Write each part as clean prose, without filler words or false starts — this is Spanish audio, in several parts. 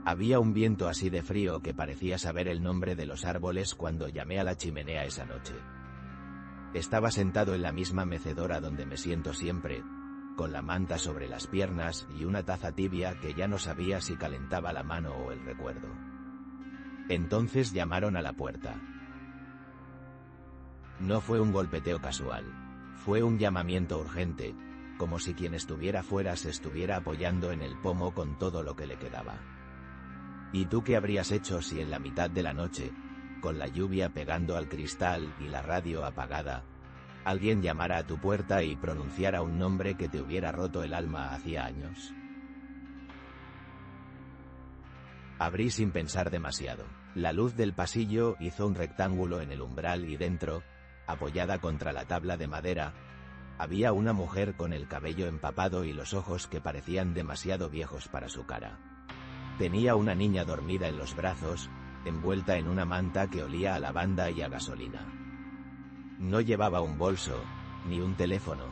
Había un viento así de frío que parecía saber el nombre de los árboles cuando llamé a la chimenea esa noche. Estaba sentado en la misma mecedora donde me siento siempre, con la manta sobre las piernas y una taza tibia que ya no sabía si calentaba la mano o el recuerdo. Entonces llamaron a la puerta. No fue un golpeteo casual. Fue un llamamiento urgente, como si quien estuviera fuera se estuviera apoyando en el pomo con todo lo que le quedaba. ¿Y tú qué habrías hecho si en la mitad de la noche, con la lluvia pegando al cristal y la radio apagada, alguien llamara a tu puerta y pronunciara un nombre que te hubiera roto el alma hacía años? Abrí sin pensar demasiado. La luz del pasillo hizo un rectángulo en el umbral y dentro, apoyada contra la tabla de madera, había una mujer con el cabello empapado y los ojos que parecían demasiado viejos para su cara. Tenía una niña dormida en los brazos, envuelta en una manta que olía a lavanda y a gasolina. No llevaba un bolso, ni un teléfono,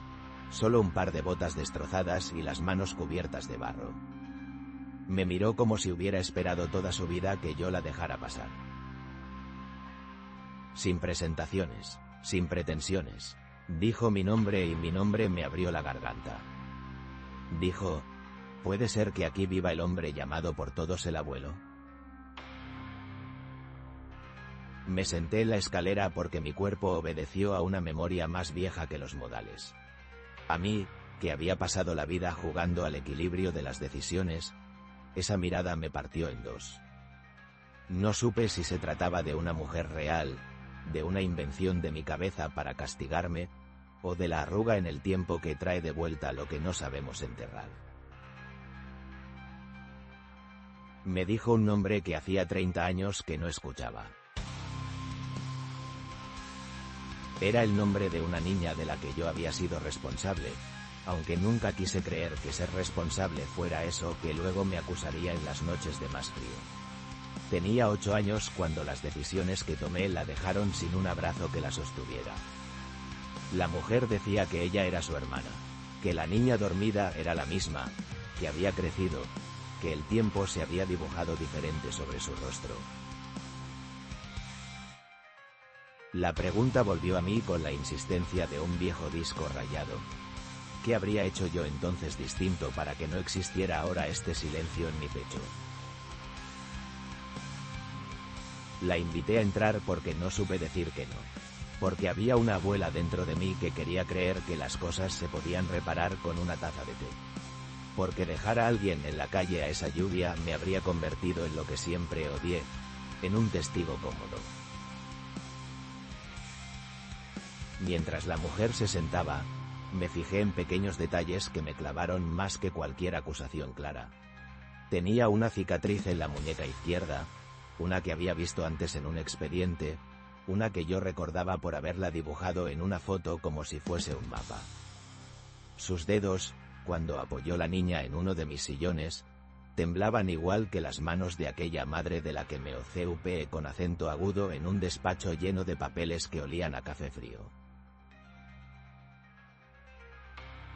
solo un par de botas destrozadas y las manos cubiertas de barro. Me miró como si hubiera esperado toda su vida que yo la dejara pasar. Sin presentaciones, sin pretensiones, dijo mi nombre y mi nombre me abrió la garganta. Dijo: ¿puede ser que aquí viva el hombre llamado por todos el abuelo? Me senté en la escalera porque mi cuerpo obedeció a una memoria más vieja que los modales. A mí, que había pasado la vida jugando al equilibrio de las decisiones, esa mirada me partió en dos. No supe si se trataba de una mujer real, de una invención de mi cabeza para castigarme, o de la arruga en el tiempo que trae de vuelta lo que no sabemos enterrar. Me dijo un nombre que hacía 30 años que no escuchaba. Era el nombre de una niña de la que yo había sido responsable, aunque nunca quise creer que ser responsable fuera eso que luego me acusaría en las noches de más frío. Tenía 8 años cuando las decisiones que tomé la dejaron sin un abrazo que la sostuviera. La mujer decía que ella era su hermana, que la niña dormida era la misma, que había crecido, que el tiempo se había dibujado diferente sobre su rostro. La pregunta volvió a mí con la insistencia de un viejo disco rayado. ¿Qué habría hecho yo entonces distinto para que no existiera ahora este silencio en mi pecho? La invité a entrar porque no supe decir que no. Porque había una abuela dentro de mí que quería creer que las cosas se podían reparar con una taza de té. Porque dejar a alguien en la calle a esa lluvia me habría convertido en lo que siempre odié, en un testigo cómodo. Mientras la mujer se sentaba, me fijé en pequeños detalles que me clavaron más que cualquier acusación clara. Tenía una cicatriz en la muñeca izquierda, una que había visto antes en un expediente, una que yo recordaba por haberla dibujado en una foto como si fuese un mapa. Sus dedos, cuando apoyó la niña en uno de mis sillones, temblaban igual que las manos de aquella madre de la que me ocupé con acento agudo en un despacho lleno de papeles que olían a café frío.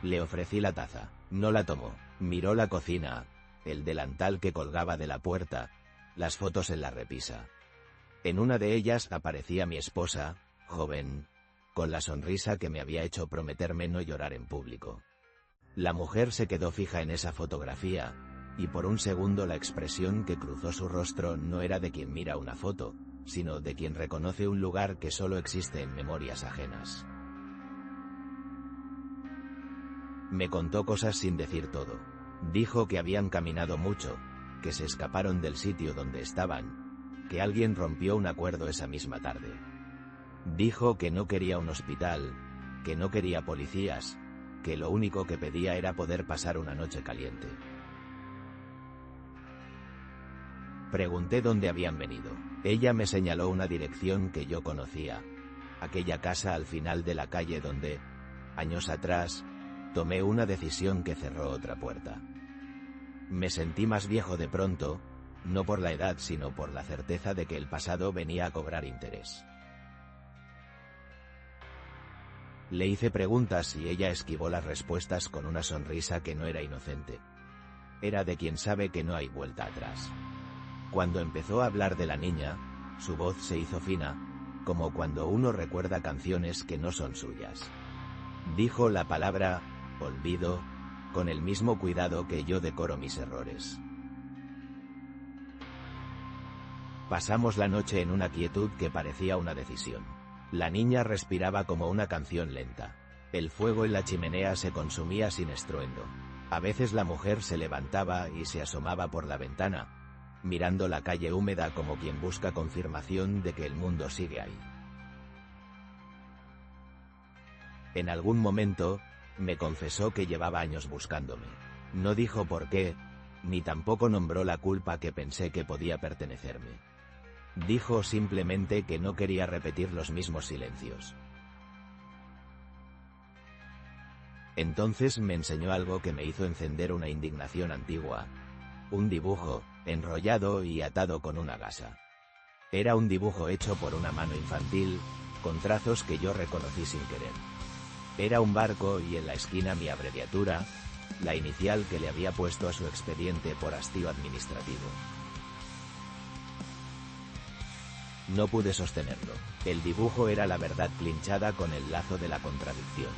Le ofrecí la taza, no la tomó, miró la cocina, el delantal que colgaba de la puerta, las fotos en la repisa. En una de ellas aparecía mi esposa, joven, con la sonrisa que me había hecho prometerme no llorar en público. La mujer se quedó fija en esa fotografía, y por un segundo la expresión que cruzó su rostro no era de quien mira una foto, sino de quien reconoce un lugar que solo existe en memorias ajenas. Me contó cosas sin decir todo. Dijo que habían caminado mucho, que se escaparon del sitio donde estaban, que alguien rompió un acuerdo esa misma tarde. Dijo que no quería un hospital, que no quería policías, que lo único que pedía era poder pasar una noche caliente. Pregunté dónde habían venido. Ella me señaló una dirección que yo conocía, aquella casa al final de la calle donde, años atrás, tomé una decisión que cerró otra puerta. Me sentí más viejo de pronto, no por la edad sino por la certeza de que el pasado venía a cobrar interés. Le hice preguntas y ella esquivó las respuestas con una sonrisa que no era inocente. Era de quien sabe que no hay vuelta atrás. Cuando empezó a hablar de la niña, su voz se hizo fina, como cuando uno recuerda canciones que no son suyas. Dijo la palabra olvido con el mismo cuidado que yo decoro mis errores. Pasamos la noche en una quietud que parecía una decisión. La niña respiraba como una canción lenta. El fuego en la chimenea se consumía sin estruendo. A veces la mujer se levantaba y se asomaba por la ventana, mirando la calle húmeda como quien busca confirmación de que el mundo sigue ahí. En algún momento, me confesó que llevaba años buscándome. No dijo por qué, ni tampoco nombró la culpa que pensé que podía pertenecerme. Dijo simplemente que no quería repetir los mismos silencios. Entonces me enseñó algo que me hizo encender una indignación antigua. Un dibujo, enrollado y atado con una gasa. Era un dibujo hecho por una mano infantil, con trazos que yo reconocí sin querer. Era un barco y en la esquina mi abreviatura, la inicial que le había puesto a su expediente por hastío administrativo. No pude sostenerlo. El dibujo era la verdad clinchada con el lazo de la contradicción.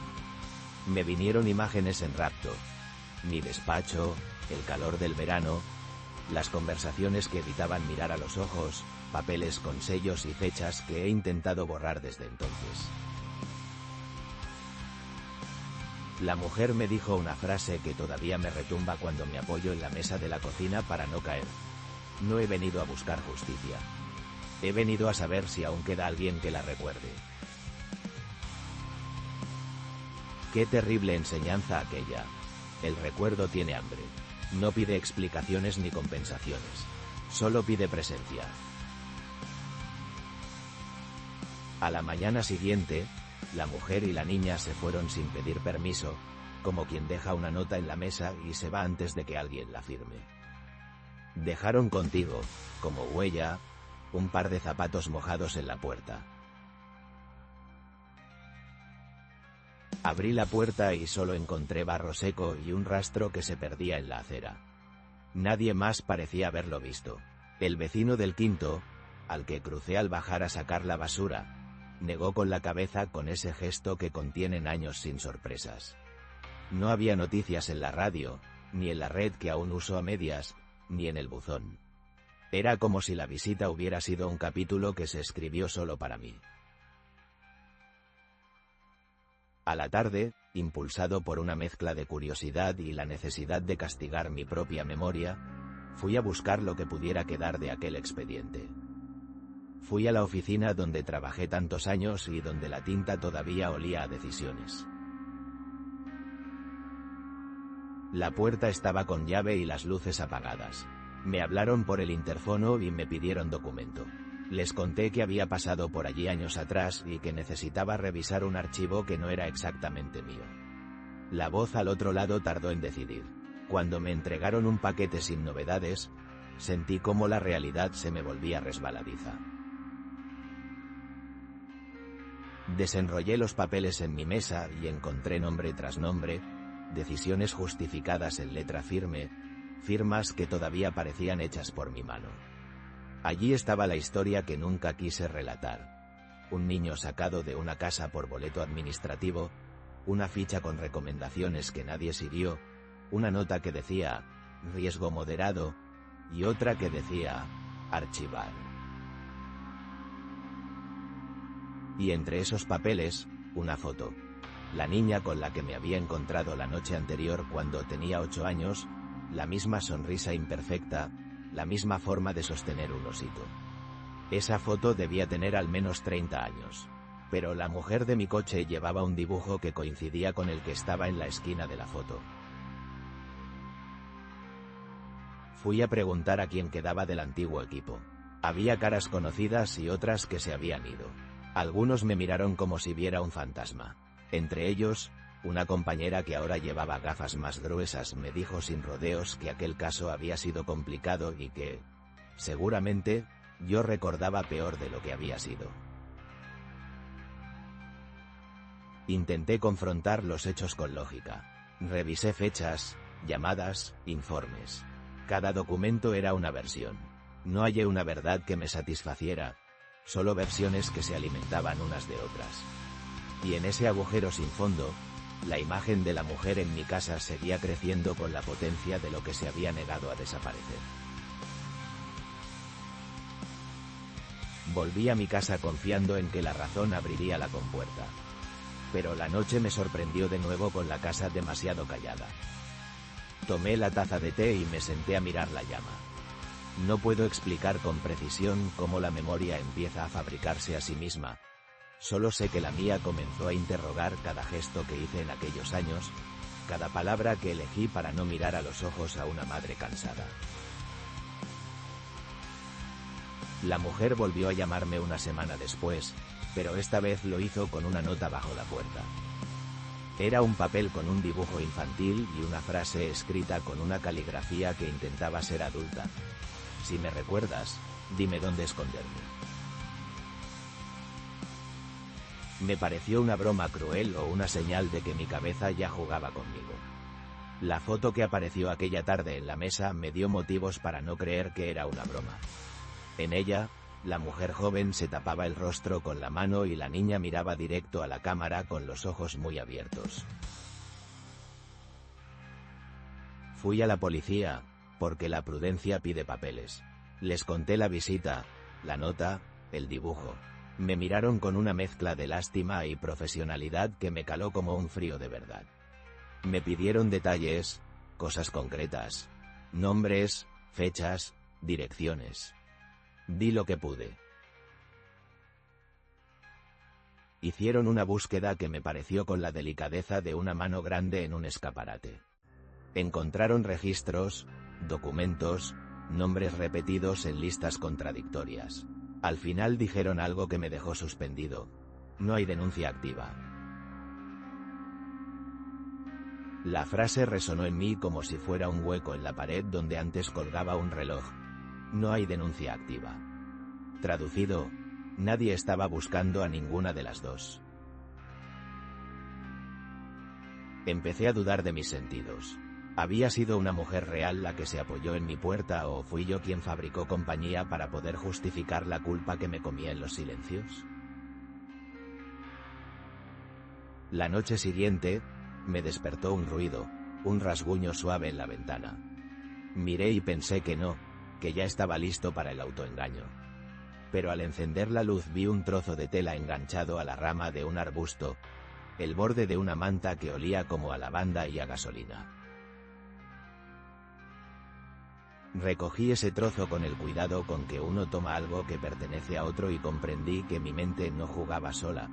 Me vinieron imágenes en rapto. Mi despacho, el calor del verano, las conversaciones que evitaban mirar a los ojos, papeles con sellos y fechas que he intentado borrar desde entonces. La mujer me dijo una frase que todavía me retumba cuando me apoyo en la mesa de la cocina para no caer. No he venido a buscar justicia. He venido a saber si aún queda alguien que la recuerde. Qué terrible enseñanza aquella. El recuerdo tiene hambre. No pide explicaciones ni compensaciones. Solo pide presencia. A la mañana siguiente, la mujer y la niña se fueron sin pedir permiso, como quien deja una nota en la mesa y se va antes de que alguien la firme. Dejaron contigo, como huella, un par de zapatos mojados en la puerta. Abrí la puerta y solo encontré barro seco y un rastro que se perdía en la acera. Nadie más parecía haberlo visto. El vecino del quinto, al que crucé al bajar a sacar la basura, negó con la cabeza con ese gesto que contienen años sin sorpresas. No había noticias en la radio, ni en la red que aún uso a medias, ni en el buzón. Era como si la visita hubiera sido un capítulo que se escribió solo para mí. A la tarde, impulsado por una mezcla de curiosidad y la necesidad de castigar mi propia memoria, fui a buscar lo que pudiera quedar de aquel expediente. Fui a la oficina donde trabajé tantos años y donde la tinta todavía olía a decisiones. La puerta estaba con llave y las luces apagadas. Me hablaron por el interfono y me pidieron documento. Les conté que había pasado por allí años atrás y que necesitaba revisar un archivo que no era exactamente mío. La voz al otro lado tardó en decidir. Cuando me entregaron un paquete sin novedades, sentí cómo la realidad se me volvía resbaladiza. Desenrollé los papeles en mi mesa y encontré nombre tras nombre, decisiones justificadas en letra firme, firmas que todavía parecían hechas por mi mano. Allí estaba la historia que nunca quise relatar. Un niño sacado de una casa por boleto administrativo, una ficha con recomendaciones que nadie siguió, una nota que decía, riesgo moderado, y otra que decía, archivar. Y entre esos papeles, una foto. La niña con la que me había encontrado la noche anterior cuando tenía 8 años, la misma sonrisa imperfecta, la misma forma de sostener un osito. Esa foto debía tener al menos 30 años. Pero la mujer de mi coche llevaba un dibujo que coincidía con el que estaba en la esquina de la foto. Fui a preguntar a quién quedaba del antiguo equipo. Había caras conocidas y otras que se habían ido. Algunos me miraron como si viera un fantasma. Entre ellos, una compañera que ahora llevaba gafas más gruesas me dijo sin rodeos que aquel caso había sido complicado y que, seguramente, yo recordaba peor de lo que había sido. Intenté confrontar los hechos con lógica. Revisé fechas, llamadas, informes. Cada documento era una versión. No hallé una verdad que me satisfaciera, solo versiones que se alimentaban unas de otras. Y en ese agujero sin fondo, la imagen de la mujer en mi casa seguía creciendo con la potencia de lo que se había negado a desaparecer. Volví a mi casa confiando en que la razón abriría la compuerta. Pero la noche me sorprendió de nuevo con la casa demasiado callada. Tomé la taza de té y me senté a mirar la llama. No puedo explicar con precisión cómo la memoria empieza a fabricarse a sí misma. Solo sé que la mía comenzó a interrogar cada gesto que hice en aquellos años, cada palabra que elegí para no mirar a los ojos a una madre cansada. La mujer volvió a llamarme una semana después, pero esta vez lo hizo con una nota bajo la puerta. Era un papel con un dibujo infantil y una frase escrita con una caligrafía que intentaba ser adulta. Si me recuerdas, dime dónde esconderme. Me pareció una broma cruel o una señal de que mi cabeza ya jugaba conmigo. La foto que apareció aquella tarde en la mesa me dio motivos para no creer que era una broma. En ella, la mujer joven se tapaba el rostro con la mano y la niña miraba directo a la cámara con los ojos muy abiertos. Fui a la policía, porque la prudencia pide papeles. Les conté la visita, la nota, el dibujo. Me miraron con una mezcla de lástima y profesionalidad que me caló como un frío de verdad. Me pidieron detalles, cosas concretas, nombres, fechas, direcciones. Di lo que pude. Hicieron una búsqueda que me pareció con la delicadeza de una mano grande en un escaparate. Encontraron registros, documentos, nombres repetidos en listas contradictorias. Al final dijeron algo que me dejó suspendido. No hay denuncia activa. La frase resonó en mí como si fuera un hueco en la pared donde antes colgaba un reloj. No hay denuncia activa. Traducido, nadie estaba buscando a ninguna de las dos. Empecé a dudar de mis sentidos. ¿Había sido una mujer real la que se apoyó en mi puerta o fui yo quien fabricó compañía para poder justificar la culpa que me comía en los silencios? La noche siguiente, me despertó un ruido, un rasguño suave en la ventana. Miré y pensé que no, que ya estaba listo para el autoengaño. Pero al encender la luz vi un trozo de tela enganchado a la rama de un arbusto, el borde de una manta que olía como a lavanda y a gasolina. Recogí ese trozo con el cuidado con que uno toma algo que pertenece a otro y comprendí que mi mente no jugaba sola.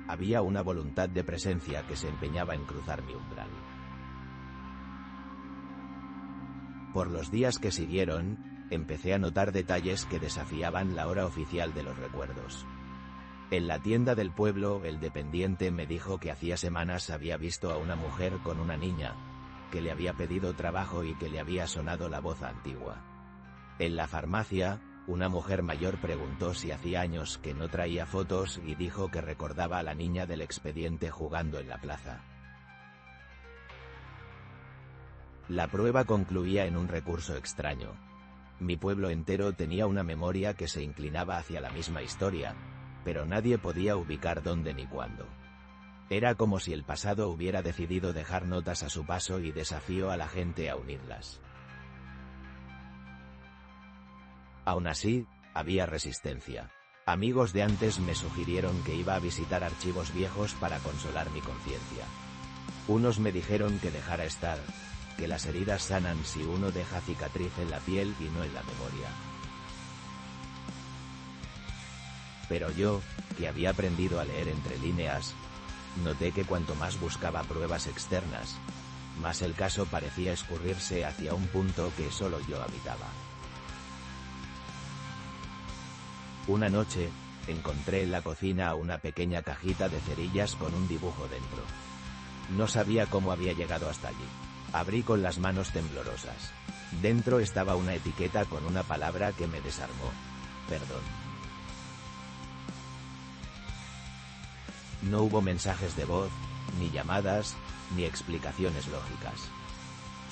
Había una voluntad de presencia que se empeñaba en cruzar mi umbral. Por los días que siguieron, empecé a notar detalles que desafiaban la hora oficial de los recuerdos. En la tienda del pueblo, el dependiente me dijo que hacía semanas había visto a una mujer con una niña, que le había pedido trabajo y que le había sonado la voz antigua. En la farmacia, una mujer mayor preguntó si hacía años que no traía fotos y dijo que recordaba a la niña del expediente jugando en la plaza. La prueba concluía en un recurso extraño. Mi pueblo entero tenía una memoria que se inclinaba hacia la misma historia, pero nadie podía ubicar dónde ni cuándo. Era como si el pasado hubiera decidido dejar notas a su paso y desafió a la gente a unirlas. Aún así, había resistencia. Amigos de antes me sugirieron que iba a visitar archivos viejos para consolar mi conciencia. Unos me dijeron que dejara estar, que las heridas sanan si uno deja cicatriz en la piel y no en la memoria. Pero yo, que había aprendido a leer entre líneas, noté que cuanto más buscaba pruebas externas, más el caso parecía escurrirse hacia un punto que solo yo habitaba. Una noche, encontré en la cocina una pequeña cajita de cerillas con un dibujo dentro. No sabía cómo había llegado hasta allí. Abrí con las manos temblorosas. Dentro estaba una etiqueta con una palabra que me desarmó: perdón. No hubo mensajes de voz, ni llamadas, ni explicaciones lógicas.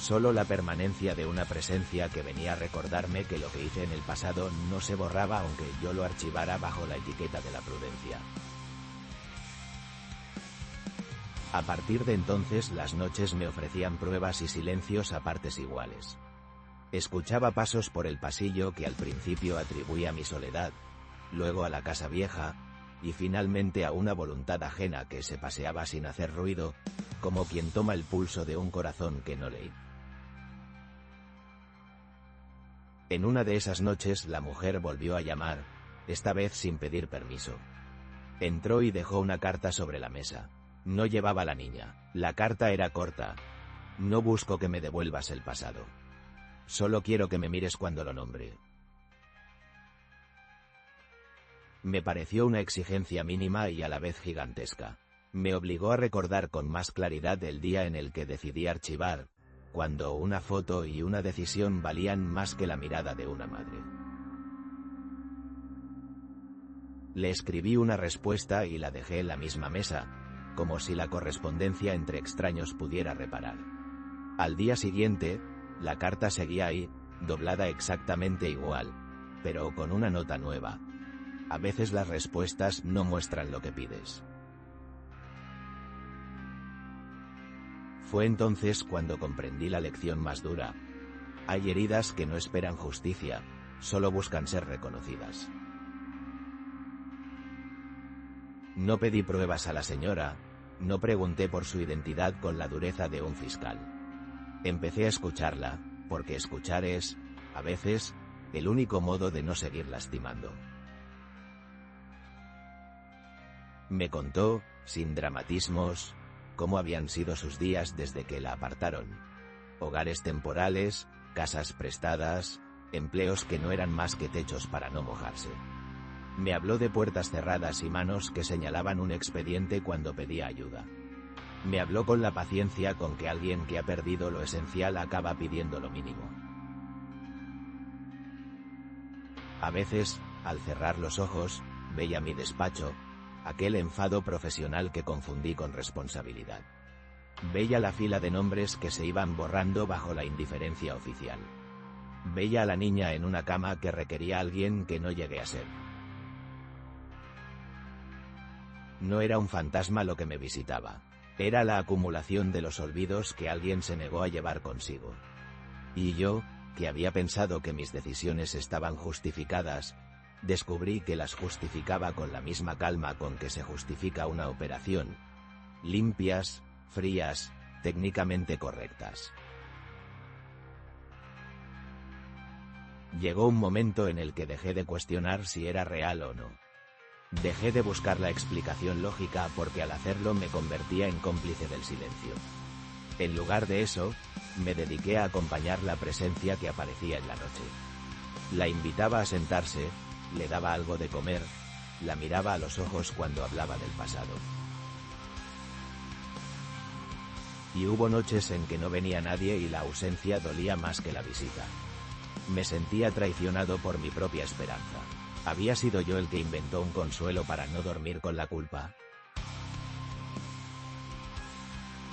Solo la permanencia de una presencia que venía a recordarme que lo que hice en el pasado no se borraba aunque yo lo archivara bajo la etiqueta de la prudencia. A partir de entonces las noches me ofrecían pruebas y silencios a partes iguales. Escuchaba pasos por el pasillo que al principio atribuía a mi soledad, luego a la casa vieja, y finalmente a una voluntad ajena que se paseaba sin hacer ruido, como quien toma el pulso de un corazón que no lee. En una de esas noches la mujer volvió a llamar, esta vez sin pedir permiso. Entró y dejó una carta sobre la mesa. No llevaba la niña. La carta era corta. No busco que me devuelvas el pasado. Solo quiero que me mires cuando lo nombre. Me pareció una exigencia mínima y a la vez gigantesca. Me obligó a recordar con más claridad el día en el que decidí archivar, cuando una foto y una decisión valían más que la mirada de una madre. Le escribí una respuesta y la dejé en la misma mesa, como si la correspondencia entre extraños pudiera reparar. Al día siguiente, la carta seguía ahí, doblada exactamente igual, pero con una nota nueva. A veces las respuestas no muestran lo que pides. Fue entonces cuando comprendí la lección más dura. Hay heridas que no esperan justicia, solo buscan ser reconocidas. No pedí pruebas a la señora, no pregunté por su identidad con la dureza de un fiscal. Empecé a escucharla, porque escuchar es, a veces, el único modo de no seguir lastimando. Me contó, sin dramatismos, cómo habían sido sus días desde que la apartaron. Hogares temporales, casas prestadas, empleos que no eran más que techos para no mojarse. Me habló de puertas cerradas y manos que señalaban un expediente cuando pedía ayuda. Me habló con la paciencia con que alguien que ha perdido lo esencial acaba pidiendo lo mínimo. A veces, al cerrar los ojos, veía mi despacho, aquel enfado profesional que confundí con responsabilidad. Veía la fila de nombres que se iban borrando bajo la indiferencia oficial. Veía a la niña en una cama que requería a alguien que no llegué a ser. No era un fantasma lo que me visitaba. Era la acumulación de los olvidos que alguien se negó a llevar consigo. Y yo, que había pensado que mis decisiones estaban justificadas, descubrí que las justificaba con la misma calma con que se justifica una operación. Limpias, frías, técnicamente correctas. Llegó un momento en el que dejé de cuestionar si era real o no. Dejé de buscar la explicación lógica porque al hacerlo me convertía en cómplice del silencio. En lugar de eso, me dediqué a acompañar la presencia que aparecía en la noche. La invitaba a sentarse, le daba algo de comer, la miraba a los ojos cuando hablaba del pasado. Y hubo noches en que no venía nadie y la ausencia dolía más que la visita. Me sentía traicionado por mi propia esperanza. ¿Había sido yo el que inventó un consuelo para no dormir con la culpa?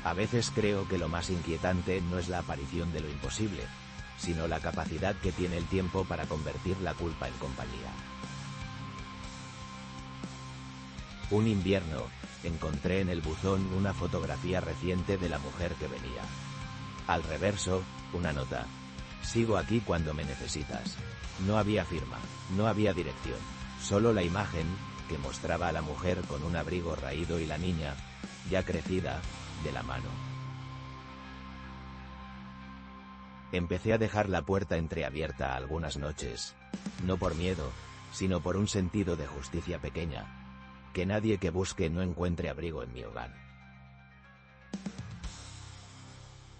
A veces creo que lo más inquietante no es la aparición de lo imposible, sino la capacidad que tiene el tiempo para convertir la culpa en compañía. Un invierno, encontré en el buzón una fotografía reciente de la mujer que venía. Al reverso, una nota. Sigo aquí cuando me necesitas. No había firma, no había dirección, solo la imagen, que mostraba a la mujer con un abrigo raído y la niña, ya crecida, de la mano. Empecé a dejar la puerta entreabierta algunas noches, no por miedo, sino por un sentido de justicia pequeña, que nadie que busque no encuentre abrigo en mi hogar.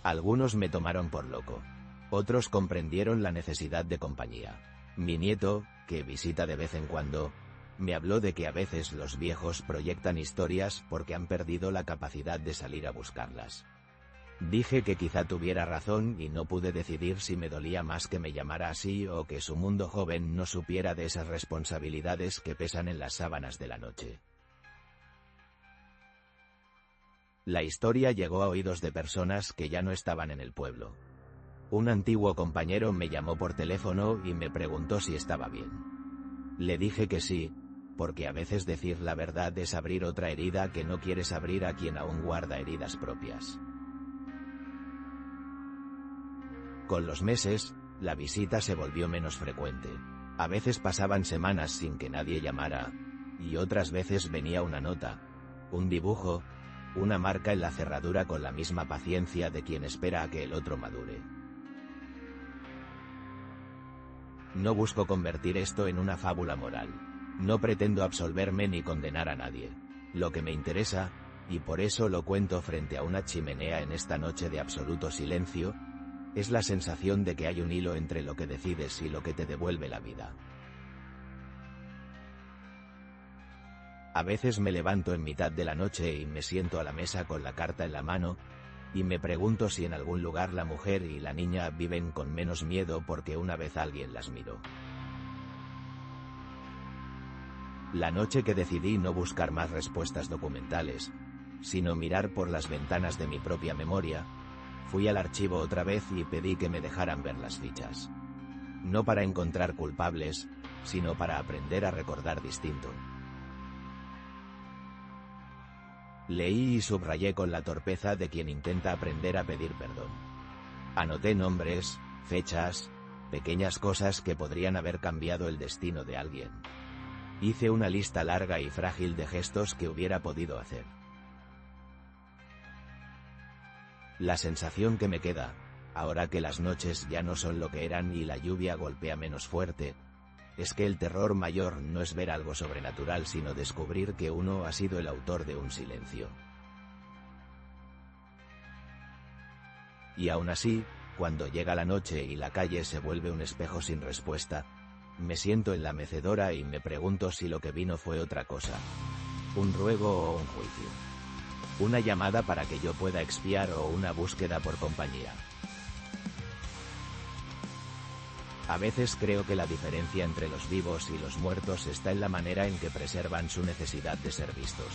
Algunos me tomaron por loco. Otros comprendieron la necesidad de compañía. Mi nieto, que visita de vez en cuando, me habló de que a veces los viejos proyectan historias porque han perdido la capacidad de salir a buscarlas. Dije que quizá tuviera razón y no pude decidir si me dolía más que me llamara así o que su mundo joven no supiera de esas responsabilidades que pesan en las sábanas de la noche. La historia llegó a oídos de personas que ya no estaban en el pueblo. Un antiguo compañero me llamó por teléfono y me preguntó si estaba bien. Le dije que sí, porque a veces decir la verdad es abrir otra herida que no quieres abrir a quien aún guarda heridas propias. Con los meses, la visita se volvió menos frecuente. A veces pasaban semanas sin que nadie llamara, y otras veces venía una nota, un dibujo, una marca en la cerradura con la misma paciencia de quien espera a que el otro madure. No busco convertir esto en una fábula moral. No pretendo absolverme ni condenar a nadie. Lo que me interesa, y por eso lo cuento frente a una chimenea en esta noche de absoluto silencio, es la sensación de que hay un hilo entre lo que decides y lo que te devuelve la vida. A veces me levanto en mitad de la noche y me siento a la mesa con la carta en la mano, y me pregunto si en algún lugar la mujer y la niña viven con menos miedo porque una vez alguien las miró. La noche que decidí no buscar más respuestas documentales, sino mirar por las ventanas de mi propia memoria, fui al archivo otra vez y pedí que me dejaran ver las fichas. No para encontrar culpables, sino para aprender a recordar distinto. Leí y subrayé con la torpeza de quien intenta aprender a pedir perdón. Anoté nombres, fechas, pequeñas cosas que podrían haber cambiado el destino de alguien. Hice una lista larga y frágil de gestos que hubiera podido hacer. La sensación que me queda, ahora que las noches ya no son lo que eran y la lluvia golpea menos fuerte, es que el terror mayor no es ver algo sobrenatural sino descubrir que uno ha sido el autor de un silencio. Y aún así, cuando llega la noche y la calle se vuelve un espejo sin respuesta, me siento en la mecedora y me pregunto si lo que vino fue otra cosa. Un ruego o un juicio. Una llamada para que yo pueda expiar o una búsqueda por compañía. A veces creo que la diferencia entre los vivos y los muertos está en la manera en que preservan su necesidad de ser vistos.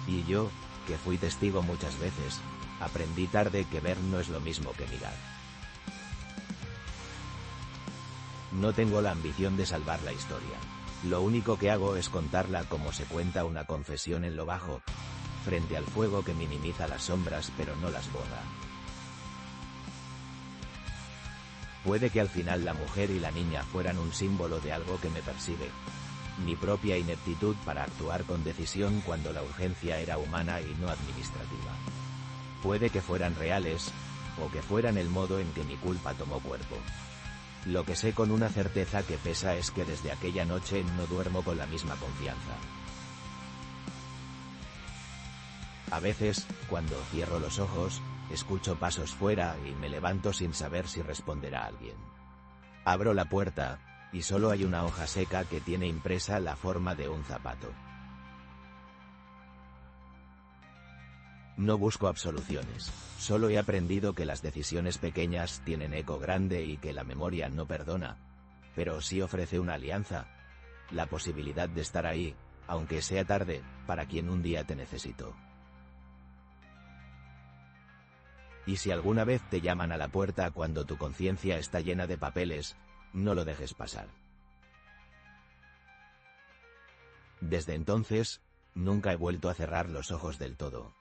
Y yo, que fui testigo muchas veces, aprendí tarde que ver no es lo mismo que mirar. No tengo la ambición de salvar la historia. Lo único que hago es contarla como se cuenta una confesión en lo bajo, frente al fuego que minimiza las sombras pero no las borra. Puede que al final la mujer y la niña fueran un símbolo de algo que me persigue. Mi propia ineptitud para actuar con decisión cuando la urgencia era humana y no administrativa. Puede que fueran reales, o que fueran el modo en que mi culpa tomó cuerpo. Lo que sé con una certeza que pesa es que desde aquella noche no duermo con la misma confianza. A veces, cuando cierro los ojos, escucho pasos fuera y me levanto sin saber si responderá alguien. Abro la puerta, y solo hay una hoja seca que tiene impresa la forma de un zapato. No busco absoluciones, solo he aprendido que las decisiones pequeñas tienen eco grande y que la memoria no perdona, pero sí ofrece una alianza, la posibilidad de estar ahí, aunque sea tarde, para quien un día te necesitó. Y si alguna vez te llaman a la puerta cuando tu conciencia está llena de papeles, no lo dejes pasar. Desde entonces, nunca he vuelto a cerrar los ojos del todo.